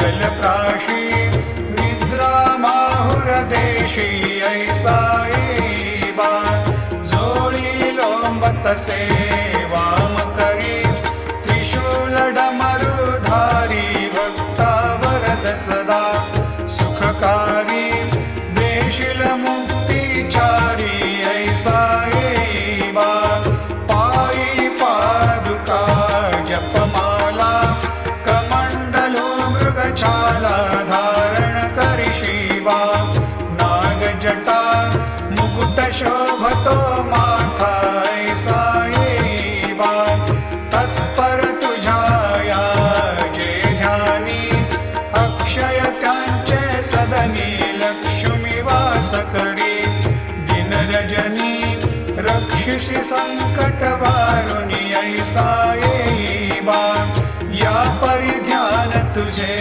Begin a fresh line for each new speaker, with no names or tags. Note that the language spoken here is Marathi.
जलप्राशी निद्रा माहुरदेशी ऐसा येईबा जोळी लोंबतसे वाम करी त्रिशूल डमरुधारी भक्ता वरद सदा सुखकारी देशील मुक्तिचारी ऐसा येईबा पायी पादुका जपमाला कमंडलो मृगछाला धारण करी शिवा नागजटा मुकुट शोभतो माथा ऐसा येईबा तत्पर तुझाया जे ध्यानी अक्षय त्यांचे सदनी लक्ष्मी वास करी दिन रजनी रक्षिषि संकट वारुणी ऐसा येईबा या परिध्यान तुझे